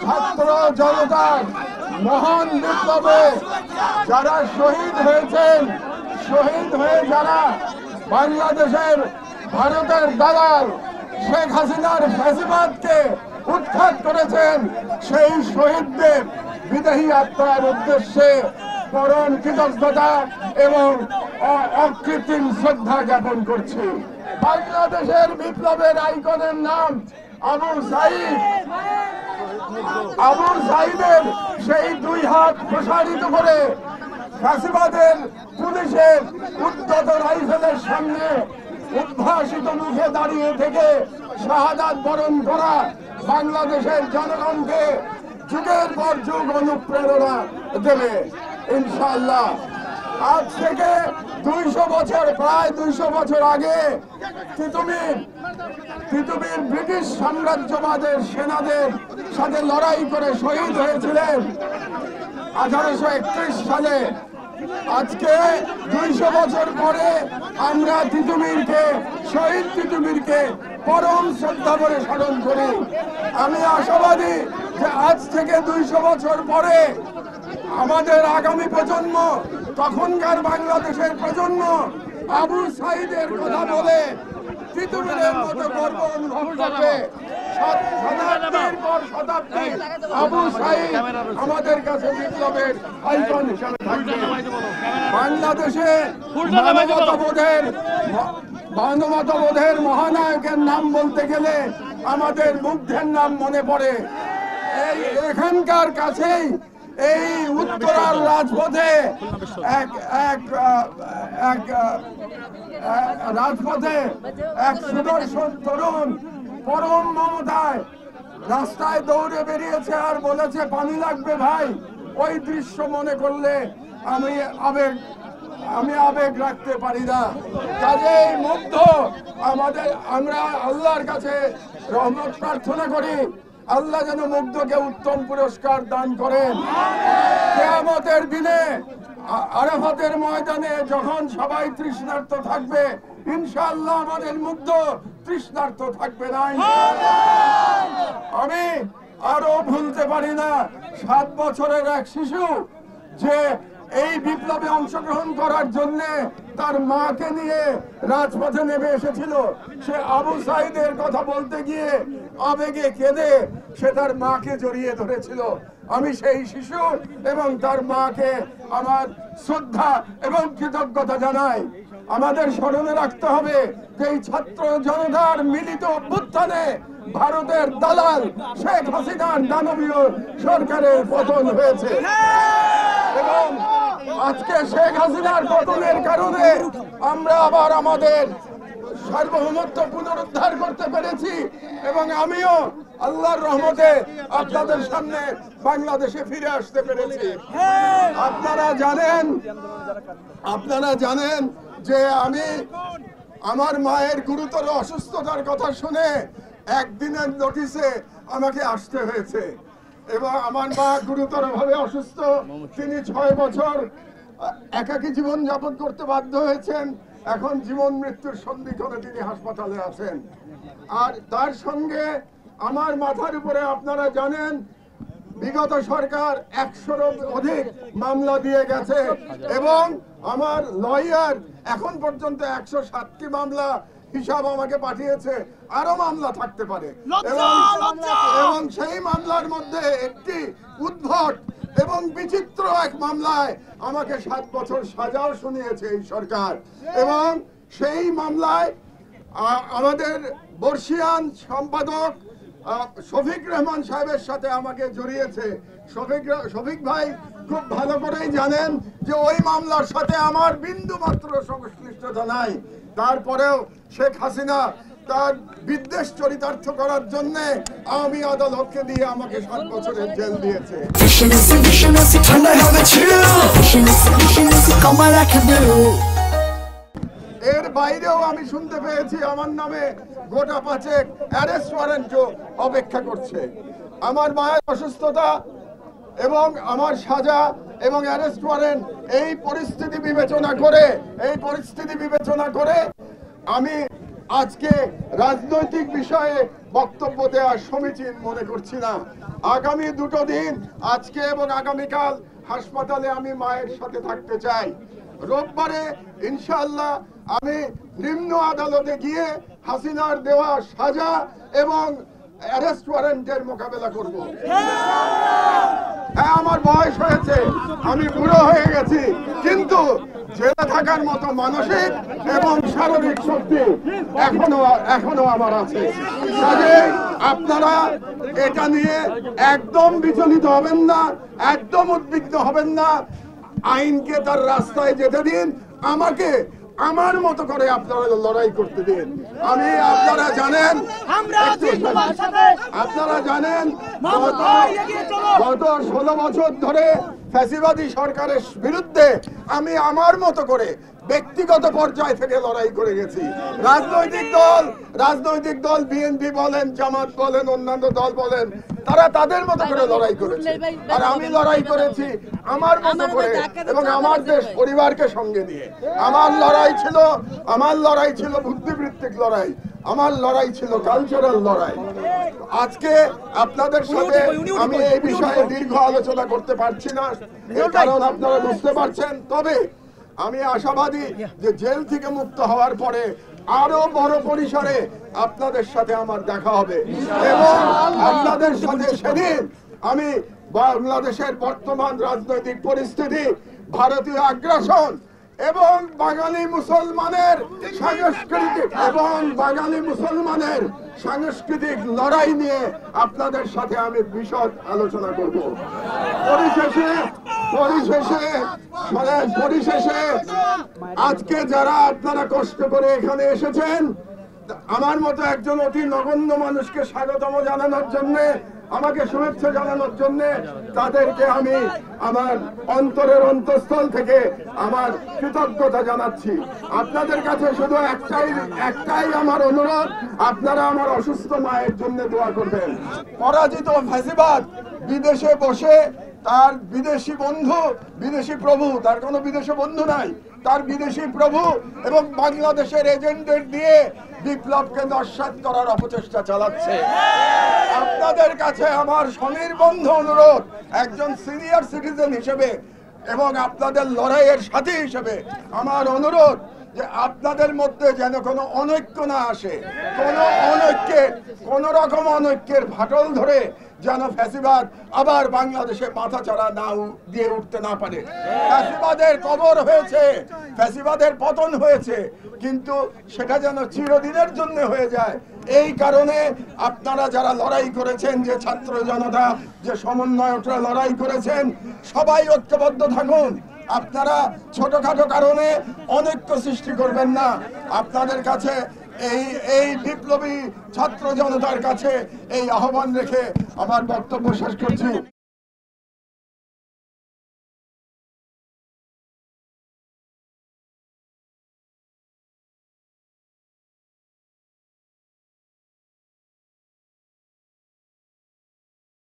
ছাত্র জনতার মহান বিপ্লবে যারা শহীদ হয়েছেন, শহীদ হয়ে যারা বাংলাদেশের ভারতের দালাল শেখ হাসিনার ফ্যাসিবাদকে উৎখাত করেছেন, সেই শহীদদের বিদেহী আত্মার উদ্দেশ্যে পরম কৃতজ্ঞতা এবং অকৃত্রিম শ্রদ্ধা জ্ঞাপন করছি। বাংলাদেশের বিপ্লবের আইকনের নাম আবু সাঈদ। আবু সাঈদের সেই দুই হাত প্রসারিত করে ফ্যাসিবাদের পুলিশের উদ্যত রাইফেলের সামনে উদ্ভাসিত মুখে দাঁড়িয়ে থেকে শাহাদাত বরণ করা বাংলাদেশের জনগণকে যুগের পর যুগ অনুপ্রেরণা দেবে ইনশাআল্লাহ। আজ থেকে 200 বছর, প্রায় 200 বছর আগে তিতুমির ব্রিটিশ সাম্রাজ্যবাদের সেনাদের সাথে লড়াই করে শহীদ হয়েছিলেন 1831 সালে। আজকে 200 বছর পরে আমরা শহীদ তিতুমিরকে পরম শ্রদ্ধা করে স্মরণ করি। আমি আশাবাদী যে আজ থেকে 200 বছর পরে আমাদের আগামী প্রজন্ম, তখনকার বাংলাদেশের প্রজন্ম আবু সাঈদের কথা বলে তিতুমিরের মতো গর্ব অনুভব করবে। শতাব্দীর পর শতাব্দী আবু সাঈদ আমাদের কাছে বিপ্লবের আইকন হিসেবে থাকবে। বাংলাদেশে মানবতাবোধের মহানায়কের নাম বলতে গেলে আমাদের মুগ্ধের নাম মনে পড়ে। এখানকার কাছেই এই উত্তরার রাজপথে এক সুদর্শন তরুণ পরম মমতায় রাস্তায় দৌড়ে বেরিয়েছে আর বলেছে পানি লাগবে ভাই। ওই দৃশ্য মনে করলে আমি আবেগ রাখতে পারি না। কাজেই মুগ্ধ আমরা আল্লাহর কাছে রহমত প্রার্থনা করি, আল্লাহ যেন মুগ্ধকে উত্তম পুরস্কার দান করেন। কিয়ামতের দিনে আরাফাতের ময়দানে যখন সবাই তৃষ্ণার্ত থাকবে, ইনশাআল্লাহ আমাদের মুগ্ধ তৃষ্ণার্ত থাকবে না। আমি আরো ভুলতে পারি না 7 বছরের এক শিশু যে এই বিপ্লবে অংশগ্রহণ করার জন্য তার মাকে নিয়ে রাজপথে নেমে এসেছিল। সে আবু সাঈদের কথা বলতে গিয়ে আবেগে কেঁদে সে তার মাকে জড়িয়ে ধরেছিল। আমি সেই শিশু এবং তার মাকে আমার শ্রদ্ধা এবং কৃতজ্ঞতা জানাই। আমাদের স্মরণে রাখতে হবে যে এই ছাত্র জনতার মিলিত অভ্যুত্থানে ভারতের দালাল শেখ হাসিনার দানবীয় সরকারের পতন হয়েছে এবং আজকে শেখ হাসিনার পতনের কারণে আমরা আবার আমাদের সার্বভৌমত্ব পুনরুদ্ধার করতে পেরেছি এবং আমিও আল্লাহর রহমতে আপনাদের সামনে বাংলাদেশে ফিরে আসতে পেরেছি। আপনারা জানেন যে আমার মায়ের গুরুতর অসুস্থতার কথা শুনে একদিনের নোটিশে আমাকে আসতে হয়েছে এবং আমার মা গুরুতরভাবে অসুস্থ। তিনি 6 বছর একাকী জীবন যাপন করতে বাধ্য হয়েছেন। এখন জীবন মৃত্যুর সন্ধিক্ষণে তিনি হাসপাতালে আছেন। আর তার সঙ্গে আমার মাথার উপরে আপনারা জানেন বিগত সরকার 100-এরও অধিক মামলা দিয়ে গেছে এবং আমার লয়ার এখন পর্যন্ত 107টি মামলা হিসাব আমাকে পাঠিয়েছে। আরো মামলা থাকতে পারে এবং সেই মামলার মধ্যে একটি উদ্ভট এবং বিচিত্র এক মামলায় আমাকে 7 বছর সাজাও শুনিয়েছে এই সরকার এবং সেই মামলায় আমাদের বর্ষিয়ান সম্পাদক শফিক রহমান সাহেবের সাথে আমাকে জড়িয়েছে। শফিক ভাই খুব ভালো করেই জানেন যে ওই মামলার সাথে আমার বিন্দু মাত্র সংশ্লিষ্টতা নাই। তারপরেও শেখ হাসিনা তার বিদ্বেষ চরিতার্থ করার জন্য আওয়ামী আদালতকে দিয়ে আমাকে 7 বছরের জেল দিয়েছে। এর বাইরেও আমি শুনতে পেয়েছি আমার নামে গোটা 5 অ্যারেস্ট ওয়ারেন্ট অপেক্ষা করছে। আমার মায়ের অসুস্থতা এবং আমার সাজা এবং অ্যারেস্ট ওয়ারেন্ট এই পরিস্থিতি বিবেচনা করে আমি আজকে রাজনৈতিক বিষয়ে বক্তব্য দেওয়া সমীচীন মনে করছি না। আগামী দুটো দিন, আজকে এবং আগামীকাল, হাসপাতালে আমি মায়ের সাথে থাকতে চাই। রোববারে ইনশাআল্লাহ আমি নিম্ন আদালতে গিয়ে হাসিনার দেওয়া সাজা এবং অ্যারেস্ট ওয়ারেন্টের মোকাবেলা করব। হ্যাঁ, আমার বয়স হয়েছে, আমি বুড়ো হয়ে গেছি, কিন্তু জেলে থাকার মতো মানসিক এবং শারীরিক শক্তি এখনো আমার আছে। কাজেই আপনারা এটা নিয়ে একদম বিচলিত হবেন না, একদম উদ্বিগ্ন হবেন না। আইনকে তার রাস্তায় যেতে দিন, আমাকে আমার মতো করে আপনারা লড়াই করতে দিন। আপনারা জানেন গত 16 বছর ধরে ফ্যাসিবাদী সরকারের বিরুদ্ধে আমি আমার মতো করে ব্যক্তিগত পর্যায় থেকে লড়াই করে গেছি। রাজনৈতিক দল বিএনপি বলেন, জামাত বলেন, অন্যান্য দল বলেন, তারা তাদের মতো করে লড়াই করেছে, আর আমি লড়াই করেছি আমার মতো করে এবং আমার দেশ পরিবারকে সঙ্গে নিয়ে। আমার লড়াই ছিল বুদ্ধিবৃত্তিক লড়াই, আমার লড়াই ছিল কালচারাল লড়াই। আজকে আপনাদের সাথে আমি এই বিষয়ে দীর্ঘ আলোচনা করতে পারছি না, এর কারণ আপনারা বুঝতে পারছেন। তবে আমি আশাবাদী যে জেল থেকে মুক্ত হওয়ার পরে আরো বড় পরিসরে আপনাদের সাথে আমার দেখা হবে এবং আপনাদের সাথে সেদিন আমি বাংলাদেশের বর্তমান রাজনৈতিক পরিস্থিতি, ভারতীয় আগ্রাসন এবং বাঙালি মুসলমানের সাংস্কৃতিক লড়াই নিয়ে আপনাদের সাথে আমি বিশদ আলোচনা করব। পরিশেষে আজকে যারা আপনারা কষ্ট করে এখানে এসেছেন, আমার মতো একজন অতি নগণ্য মানুষকে স্বাগতম জানানোর জন্য, আমাকে শুভেচ্ছা জানানোর জন্য, তাদেরকে আমি আমার অন্তরের অন্তঃস্থল থেকে আমার কৃতজ্ঞতা জানাচ্ছি। আপনাদের কাছে শুধু একটাই আমার অনুরোধ, আপনারা আমার অসুস্থ মায়ের জন্য দোয়া করবেন। পরাজিত ফ্যাসিবাদ বিদেশে বসে তার বিদেশি বন্ধু, বিদেশি প্রভু, তার কোনো বিদেশি বন্ধু নাই, তার বিদেশি প্রভু এবং বাংলাদেশের এজেন্টদের দিয়ে বিপ্লবকে নস্যাৎ করার অপচেষ্টা চালাচ্ছে। আপনাদের কাছে আমার সনির্বন্ধ অনুরোধ, একজন সিনিয়র সিটিজেন হিসেবে এবং আপনাদের লড়াইয়ের সাথী হিসেবে আমার অনুরোধ যে আপনাদের মধ্যে যেন কোনো অনৈক্য না আসে, কোন রকম অনৈক্যের ফাটল ধরে যেন ফ্যাসিবাদ আবার বাংলাদেশে মাথা চাড়া না দিয়ে উঠতে না পারে। ফ্যাসিবাদের কবর হয়েছে, ফ্যাসিবাদের পতন হয়েছে, কিন্তু সেটা যেন চিরদিনের জন্য হয়ে যায়। এই কারণে আপনারা যারা লড়াই করেছেন, যে ছাত্র জনতা, যে সমন্বয়করা লড়াই করেছেন, সবাই ঐক্যবদ্ধ থাকুন। আপনারা ছোটখাটো কারণে অনৈক্য সৃষ্টি করবেন না। আপনাদের কাছে এই বিপ্লবী ছাত্র জনতার কাছে এই আহ্বান রেখে আমার বক্তব্য শেষ করছি।